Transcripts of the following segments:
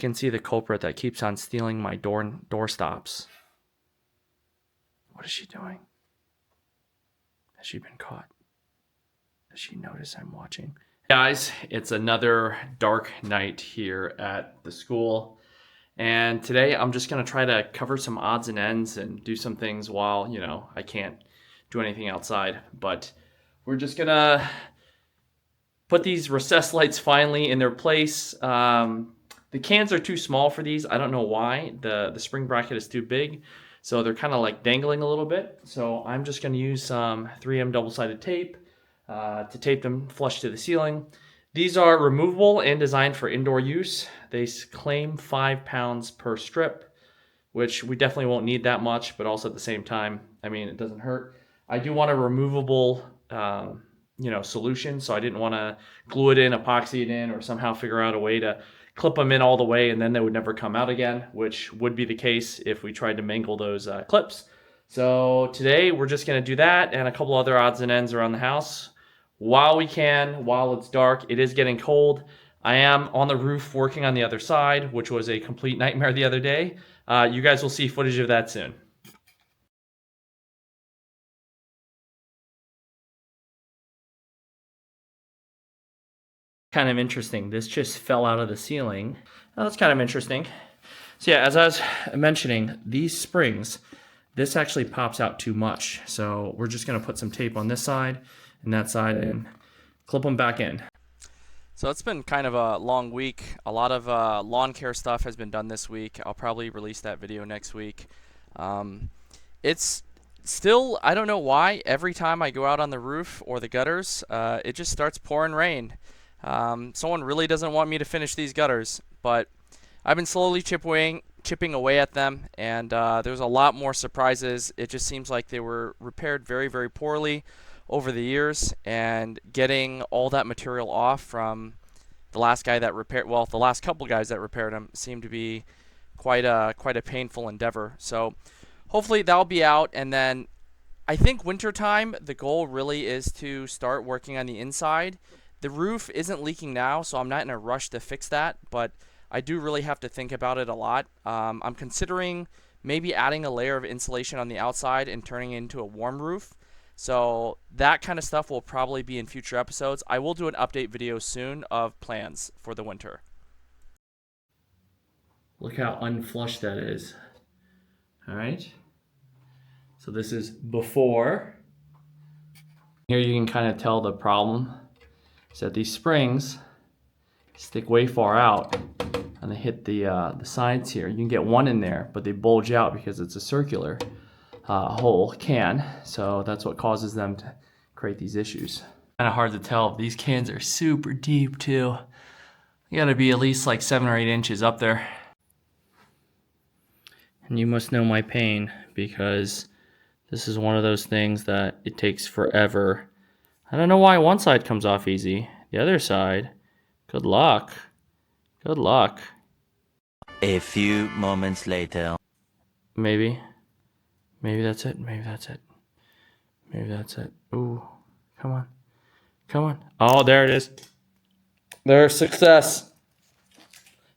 can see the culprit that keeps on stealing my door stops. What is she doing? Has she been caught? Does she notice I'm watching? Guys, it's another dark night here at the school. And today I'm just going to try to cover some odds and ends and do some things while, you know, I can't do anything outside. But we're just going to put these recessed lights finally in their place. The cans are too small for these. I don't know why. The spring bracket is too big. So they're kind of like dangling a little bit. So I'm just going to use some 3M double-sided tape to tape them flush to the ceiling. These are removable and designed for indoor use. They claim 5 pounds per strip, which we definitely won't need that much, but also at the same time, I mean, it doesn't hurt. I do want a removable solution, so I didn't want to glue it in, epoxy it in, or somehow figure out a way to clip them in all the way and then they would never come out again, which would be the case if we tried to mangle those clips. So today we're just going to do that and a couple other odds and ends around the house while we can, while it's dark. It is getting cold. I am on the roof working on the other side, which was a complete nightmare the other day. You guys will see footage of that soon. Kind of interesting. This just fell out of the ceiling. Oh, that's kind of interesting. So yeah, as I was mentioning, these springs, this actually pops out too much. So we're just going to put some tape on this side and that side and clip them back in. So it's been kind of a long week. A lot of lawn care stuff has been done this week. I'll probably release that video next week. It's still, I don't know why, every time I go out on the roof or the gutters, it just starts pouring rain. Someone really doesn't want me to finish these gutters, but I've been slowly chipping away at them, and there's a lot more surprises. It just seems like they were repaired very, very poorly over the years, and getting all that material off from the last guy that repaired, well, the last couple guys that repaired them seemed to be quite a painful endeavor. So hopefully that'll be out, and then I think wintertime, the goal really is to start working on the inside. The roof isn't leaking now, so I'm not in a rush to fix that, but I do really have to think about it a lot. I'm considering maybe adding a layer of insulation on the outside and turning it into a warm roof. So that kind of stuff will probably be in future episodes. I will do an update video soon of plans for the winter. Look how unflushed that is. All right. So this is before. Here you can kind of tell the problem. So these springs stick way far out and they hit the sides here. You can get one in there, but they bulge out because it's a circular hole can. So that's what causes them to create these issues. Kind of hard to tell. These cans are super deep too. You gotta be at least like 7 or 8 inches up there. And you must know my pain because this is one of those things that it takes forever. I don't know why one side comes off easy. The other side, good luck. Good luck. A few moments later. Maybe that's it. Maybe that's it. Maybe that's it. Ooh, come on. Come on. Oh, there it is. There's success.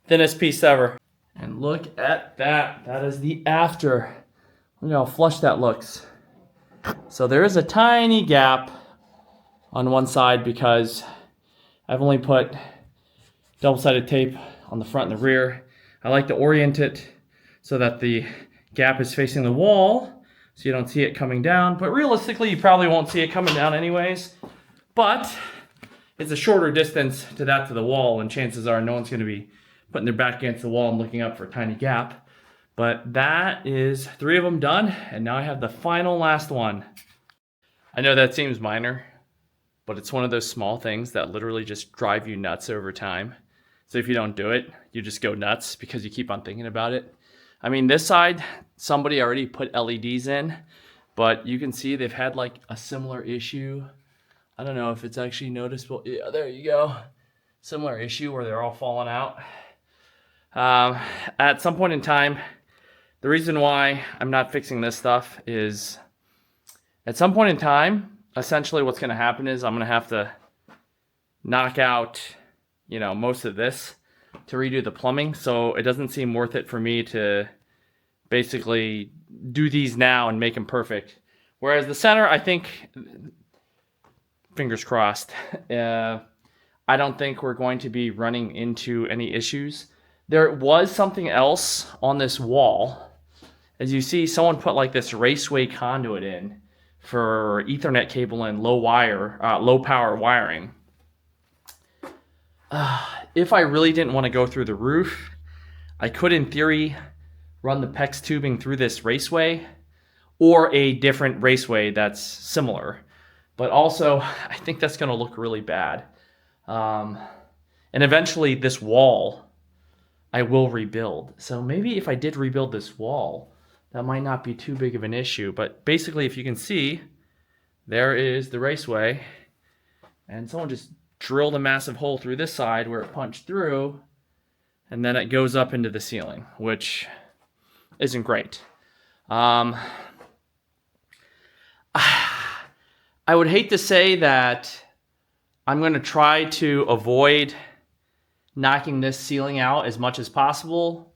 Thinnest piece ever. And look at that. That is the after. Look how flush that looks. So there is a tiny gap on one side because I've only put double-sided tape on the front and the rear. I like to orient it so that the gap is facing the wall so you don't see it coming down. But realistically, you probably won't see it coming down anyways. But it's a shorter distance to the wall, and chances are no one's going to be putting their back against the wall and looking up for a tiny gap. But that is 3 of them done, and now I have the final last one. I know that seems minor, but it's one of those small things that literally just drive you nuts over time. So if you don't do it, you just go nuts because you keep on thinking about it. I mean, this side, somebody already put LEDs in, but you can see they've had like a similar issue. I don't know if it's actually noticeable. Yeah, there you go. Similar issue where they're all falling out. At some point in time, the reason why I'm not fixing this stuff is at some point in time, essentially what's going to happen is I'm going to have to knock out, most of this to redo the plumbing, so it doesn't seem worth it for me to basically do these now and make them perfect. Whereas the center, I think, fingers crossed, I don't think we're going to be running into any issues. There was something else on this wall. As you see, someone put like this raceway conduit in for Ethernet cable and low power wiring. If I really didn't want to go through the roof, I could, in theory, run the PEX tubing through this raceway or a different raceway that's similar. But also, I think that's going to look really bad. And eventually, this wall, I will rebuild. So maybe if I did rebuild this wall, that might not be too big of an issue. But basically, if you can see, there is the raceway. And someone just drilled a massive hole through this side where it punched through. And then it goes up into the ceiling, which isn't great. I would hate to say that I'm going to try to avoid knocking this ceiling out as much as possible,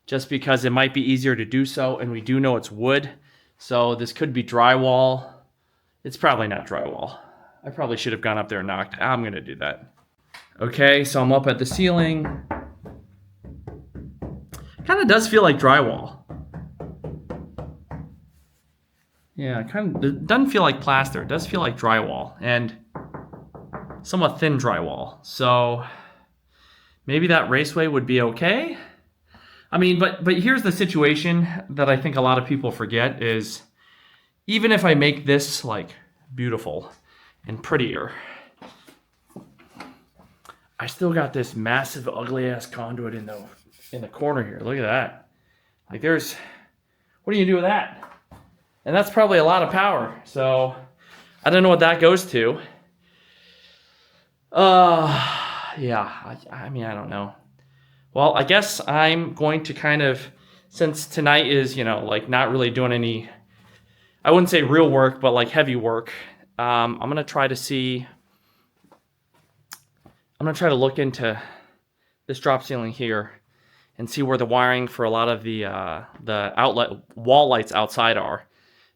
just because it might be easier to do so, and we do know it's wood, so this could be drywall. It's probably not drywall. I probably should have gone up there and knocked. I'm going to do that. Okay, so I'm up at the ceiling. Kind of does feel like drywall. Yeah, it doesn't feel like plaster. It does feel like drywall, and somewhat thin drywall. So maybe that raceway would be okay. I mean, but here's the situation that I think a lot of people forget is, even if I make this like beautiful and prettier, I still got this massive ugly ass conduit in the corner here. Look at that. Like what do you do with that? And that's probably a lot of power. So I don't know what that goes to. Yeah, I mean, I don't know. Well, I guess I'm going to kind of, since tonight is, like not really doing any, I wouldn't say real work, but like heavy work. I'm going to try to look into this drop ceiling here and see where the wiring for a lot of the outlet wall lights outside are.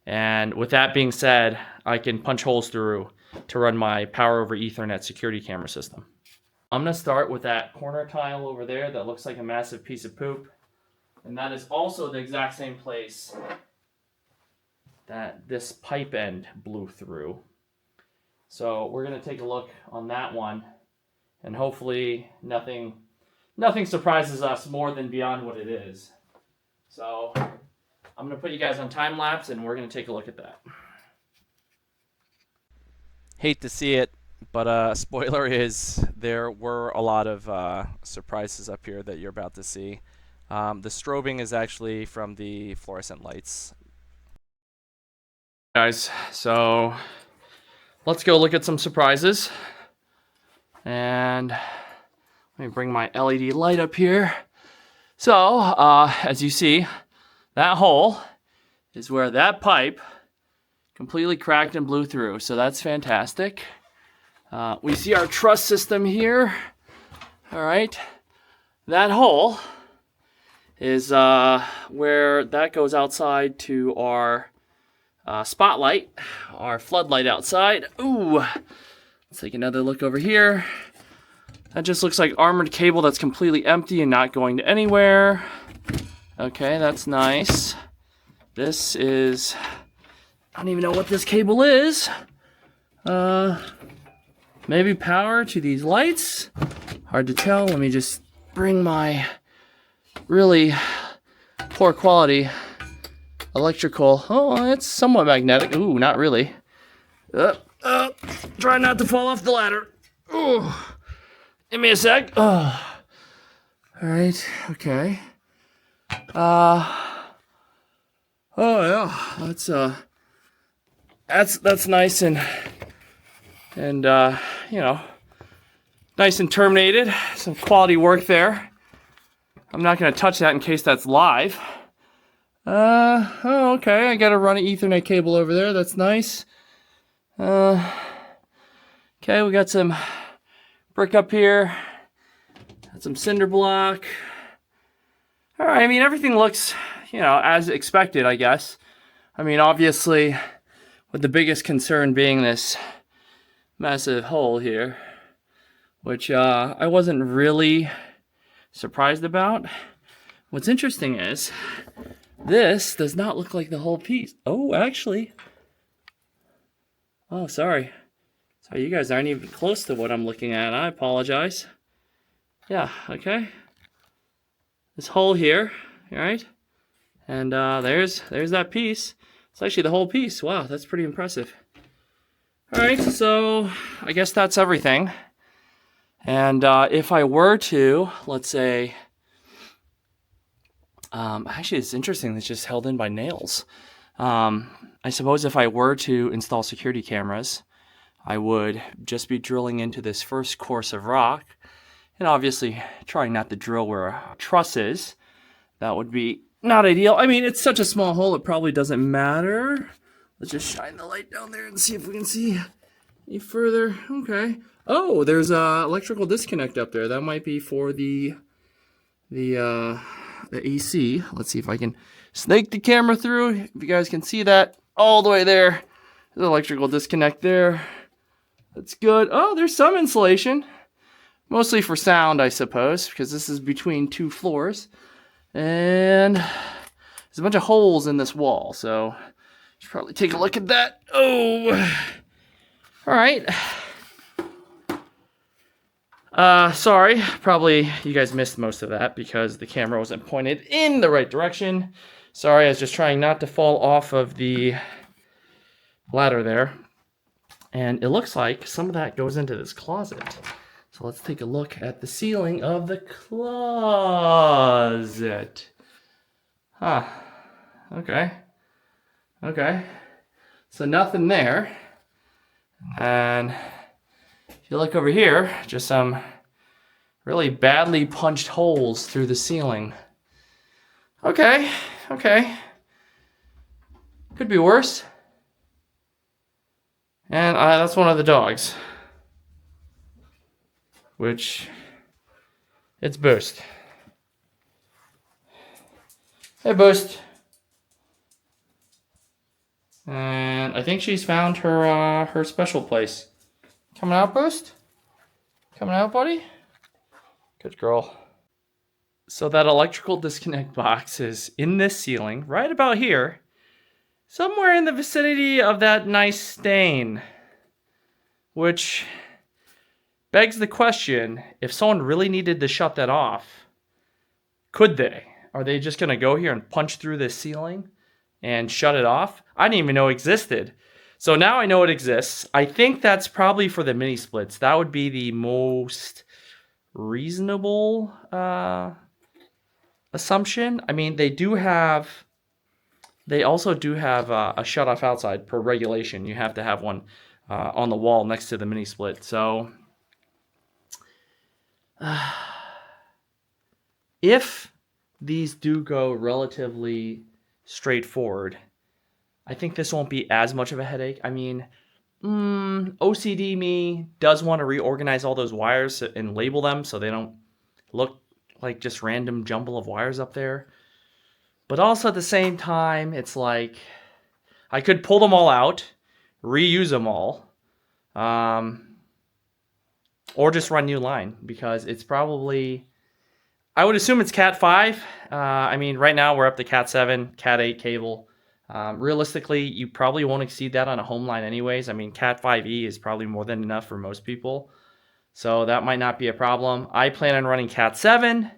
And with that being said, I can punch holes through to run my power over Ethernet security camera system. I'm going to start with that corner tile over there that looks like a massive piece of poop. And that is also the exact same place that this pipe end blew through. So we're going to take a look on that one, and hopefully nothing surprises us more than beyond what it is. So I'm going to put you guys on time lapse, and we're going to take a look at that. Hate to see it, but spoiler is there were a lot of surprises up here that you're about to see. The strobing is actually from the fluorescent lights. Guys, so let's go look at some surprises. And let me bring my LED light up here. So, as you see, that hole is where that pipe completely cracked and blew through. So that's fantastic. We see our truss system here. All right. That hole is where that goes outside to our spotlight, our floodlight outside. Ooh. Let's take another look over here. That just looks like armored cable that's completely empty and not going to anywhere. Okay, that's nice. This is, I don't even know what this cable is. Maybe power to these lights. Hard to tell. Let me just bring my really poor quality electrical. Oh, it's somewhat magnetic. Ooh, not really. Try not to fall off the ladder. Ooh. Give me a sec. Oh. All right. Okay. Oh yeah. That's nice and nice and terminated. Some quality work there. I'm not going to touch that in case that's live. Oh, okay. I got to run an Ethernet cable over there. That's nice. Okay, we got some brick up here. some cinder block. All right, I mean, everything looks, as expected, I guess. I mean, obviously, with the biggest concern being this massive hole here, which I wasn't really surprised about. What's interesting is this does not look like the whole piece. Oh, actually. Oh, sorry. Sorry, you guys aren't even close to what I'm looking at. I apologize. Yeah, okay. This hole here, all right? And there's that piece. It's actually the whole piece. Wow, that's pretty impressive. All right, so I guess that's everything. And if I were to, let's say, actually it's interesting, it's just held in by nails. I suppose if I were to install security cameras, I would just be drilling into this first course of rock, and obviously trying not to drill where a truss is. That would be not ideal. I mean, it's such a small hole, it probably doesn't matter. Let's just shine the light down there and see if we can see any further. Okay. Oh, there's a electrical disconnect up there. That might be for the AC. Let's see if I can snake the camera through. If you guys can see that all the way there. There's an electrical disconnect there. That's good. Oh, there's some insulation. Mostly for sound, I suppose, because this is between two floors. And there's a bunch of holes in this wall, so should probably take a look at that. Oh, all right. Sorry, probably you guys missed most of that because the camera wasn't pointed in the right direction. Sorry, I was just trying not to fall off of the ladder there. And it looks like some of that goes into this closet. So let's take a look at the ceiling of the closet. Huh. Okay. Okay. So nothing there. And if you look over here, just some really badly punched holes through the ceiling. Okay. Okay. Could be worse. And that's one of the dogs. Which, it's Boost. Hey, Boost. And I think she's found her special place. Coming out, Boost? Coming out, buddy? Good girl. So that electrical disconnect box is in this ceiling, right about here. Somewhere in the vicinity of that nice stain. Which begs the question, if someone really needed to shut that off, could they? Are they just going to go here and punch through this ceiling and shut it off? I didn't even know it existed. So now I know it exists. I think that's probably for the mini splits. That would be the most reasonable assumption. I mean, they also do have a shut off outside per regulation. You have to have one on the wall next to the mini split. So if these do go relatively straightforward, I think this won't be as much of a headache. I mean, OCD me does want to reorganize all those wires and label them so they don't look like just random jumble of wires up there. But also at the same time, it's like I could pull them all out, reuse them all, or just run new line because it's probably, I would assume it's Cat 5. I mean, right now we're up to Cat 7, Cat 8 cable. Realistically, you probably won't exceed that on a home line anyways. I mean, Cat 5e is probably more than enough for most people. So that might not be a problem. I plan on running Cat 7.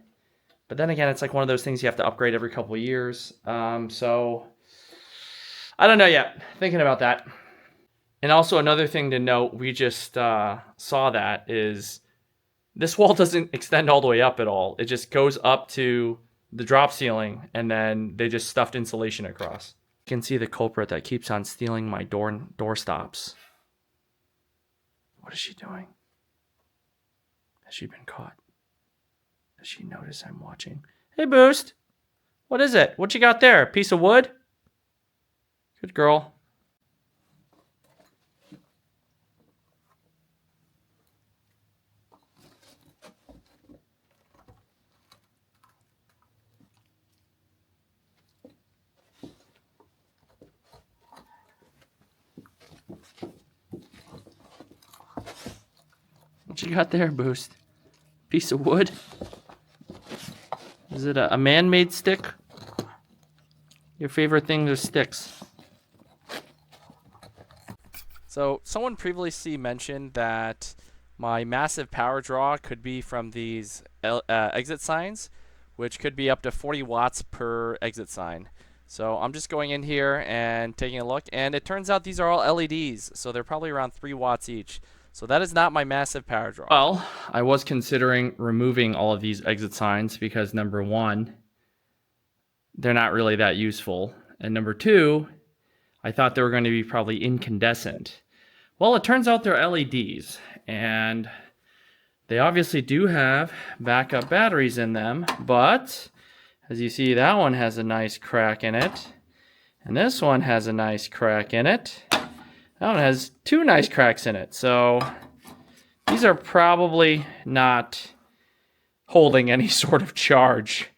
But then again, it's like one of those things you have to upgrade every couple of years. So I don't know yet. Thinking about that. And also another thing to note, we just saw that is this wall doesn't extend all the way up at all. It just goes up to the drop ceiling and then they just stuffed insulation across. You can see the culprit that keeps on stealing my door stops. What is she doing? Has she been caught? Does she notice I'm watching? Hey, Boost. What is it? What you got there? A piece of wood? Good girl. you got there, Boost? Piece of wood? Is it a man-made stick? Your favorite thing is sticks. So someone previously mentioned that my massive power draw could be from these exit signs, which could be up to 40 watts per exit sign. So I'm just going in here and taking a look, and it turns out these are all LEDs, so they're probably around 3 watts each. So that is not my massive power draw. Well, I was considering removing all of these exit signs because number one, they're not really that useful. And number two, I thought they were going to be probably incandescent. Well, it turns out they're LEDs, and they obviously do have backup batteries in them, but as you see, that one has a nice crack in it, and this one has a nice crack in it. That one has 2 nice cracks in it, so these are probably not holding any sort of charge,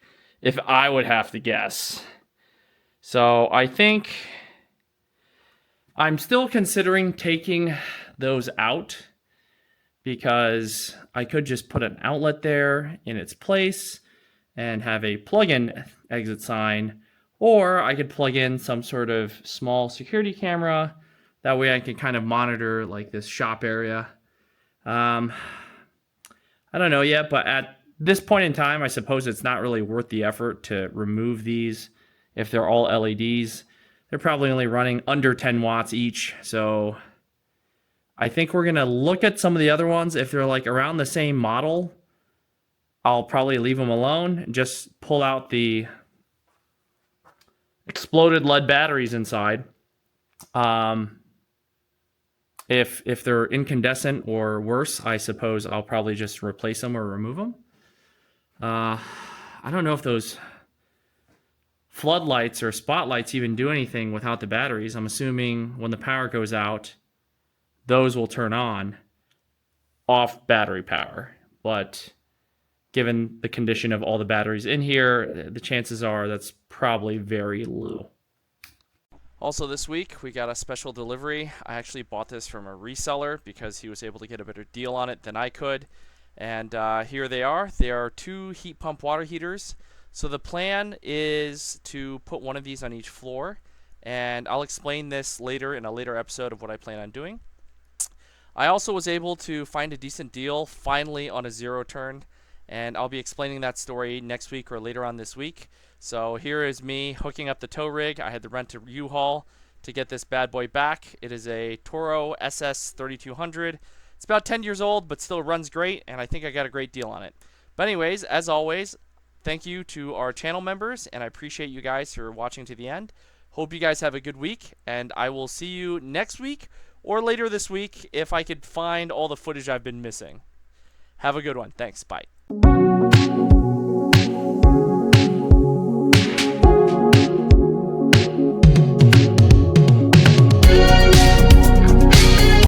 if I would have to guess. So I think I'm still considering taking those out because I could just put an outlet there in its place and have a plug-in exit sign, or I could plug in some sort of small security camera. That way I can kind of monitor like this shop area. I don't know yet, but at this point in time, I suppose it's not really worth the effort to remove these if they're all LEDs. They're probably only running under 10 watts each, so I think we're going to look at some of the other ones. If they're like around the same model, I'll probably leave them alone and just pull out the exploded lead batteries inside. If they're incandescent or worse, I suppose I'll probably just replace them or remove them. I don't know if those floodlights or spotlights even do anything without the batteries. I'm assuming when the power goes out, those will turn on off battery power. But given the condition of all the batteries in here, the chances are that's probably very low. Also this week, we got a special delivery. I actually bought this from a reseller because he was able to get a better deal on it than I could. And here they are. They are 2 heat pump water heaters. So the plan is to put one of these on each floor, and I'll explain this later in a later episode of what I plan on doing. I also was able to find a decent deal finally on a 0-turn, and I'll be explaining that story next week or later on this week. So here is me hooking up the tow rig. I had to rent a U-Haul to get this bad boy back. It is a Toro SS 3200. It's about 10 years old, but still runs great, and I think I got a great deal on it. But anyways, as always, thank you to our channel members, and I appreciate you guys for watching to the end. Hope you guys have a good week, and I will see you next week or later this week if I could find all the footage I've been missing. Have a good one. Thanks. Bye.